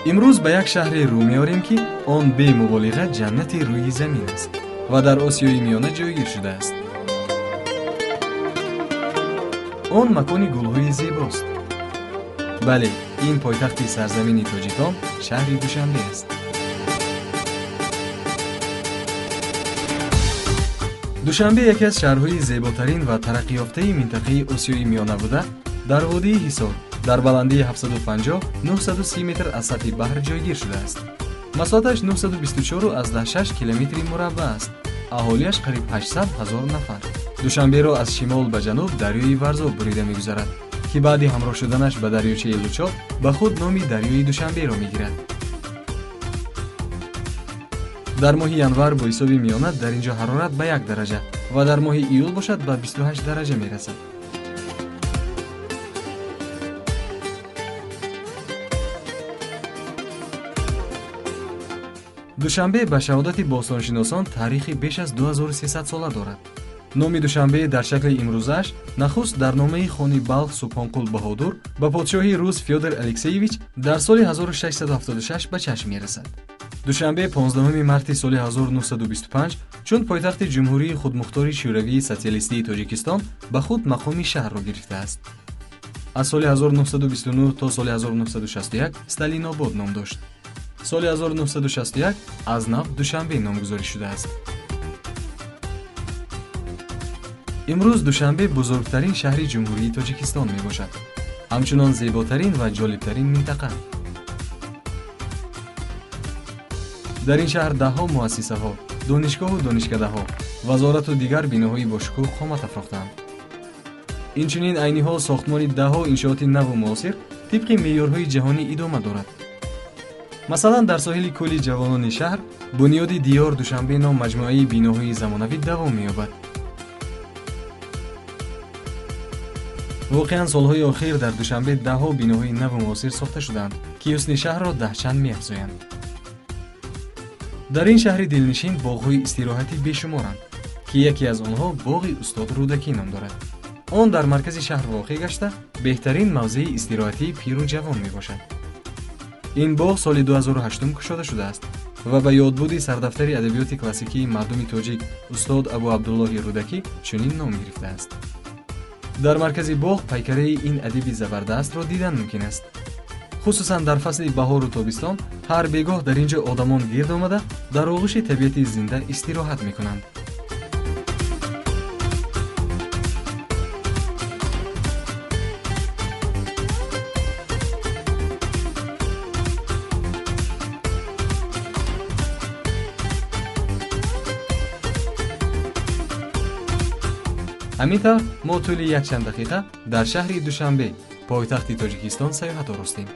имрӯз ба як шаҳре рӯ меорем ки он бемуболиға ҷаннати рӯи замин аст ва дар Осиёи миёна ҷойгир шудааст. он макони гулҳои зебост. бале, ин пойтахти сарзамини тоҷикон, шаҳри Душанбе аст. душанбе яке аз шаҳрҳои зеботарин ва тараққиёфтаи минтақаи Осиёи миёна буда, дар водии Ҳисор дар баландии 750-930 метр аз сатҳи баҳр ҷойгир шудааст. масоҳаташ 924,6 километри мураббаъ аст. аҳолияш қариб 800 000 нафар. душанберо аз шимол ба ҷануб дарёи Варзоб бурида мегузарад, ки баъди ҳамроҳ шуданаш ба дарёчаи Лучоп ба худ номи дарёи Душанберо мегирад. дар моҳи январ бо ҳисоби миёна дар ин ҷо ҳарорат ба 1 дараҷа ва дар моҳи июл бошад ба 28 дараҷа мерасад. душанбе ба шаҳодати бостоншиносон таърихи беш аз 2300 сола дорад. номи Душанбе дар шакли имрӯзааш нахуст дар номаи хони Балх Субҳонқул Баҳодур ба подшоҳи Рус Фёдор Алексеевич дар соли 1676 ба чашм мерасад. душанбе 15 марти соли 1925 чун пойтахти ҷумҳурии худмухтори шӯравии социалистии Тоҷикистон ба худ мақоми шаҳрро гирифтааст. аз соли 1929 то соли 1961 Сталинобод ном дошт. соли 1961 аз нав Душанбе номгузорӣ шудааст. имрӯз Душанбе бузургтарин шаҳри ҷумҳурии Тоҷикистон мебошад, ҳамчунон зеботарин ва ҷолибтарин минтақа. дар ин шаҳр даҳҳо муассисаҳо, донишгоҳу донишкадаҳо, вазорату дигар биноҳои бошукӯҳ қомат афрохтаанд. инчунин айни ҳол сохтмони даҳҳо иншооти наву муосир тибқи меъёрҳои ҷаҳонӣ идома дорад. масалан, дар соҳили кӯли ҷавонони шаҳр бунёди диёр Душанбе ном маҷмӯаи биноҳои замонавӣ давом меёбад. воқеан солҳои охир дар Душанбе даҳҳо биноҳои наву муосир сохта шудаанд, ки ҳусни шаҳрро даҳчанд меафзоянд. дар ин шаҳри дилнишин боғҳои истироҳатӣ бешуморанд, ки яке аз онҳо боғи устод Рӯдакӣ ном дорад. он дар маркази шаҳр воқеъ гашта беҳтарин мавзеи истироҳатии пиру ҷавон мебошад. ин боғ соли 2008 кушода шудааст ва ба ёдбуди сардафтари адабиёти классикии мардуми тоҷик устод Абу Абдуллоҳи Рӯдакӣ чунин ном гирифтааст. дар маркази боғ пайкараи ин адиби забардастро дидан мумкин аст. хусусан дар фасли баҳору тобистон ҳар бегоҳ дар ин ҷо одамон гирд омада дар оғӯши табиати зинда истироҳат мекунанд. ҳамин тавр мо тӯли якчанд дақиқа дар шаҳри Душанбе, пойтахти Тоҷикистон саёҳат оростем.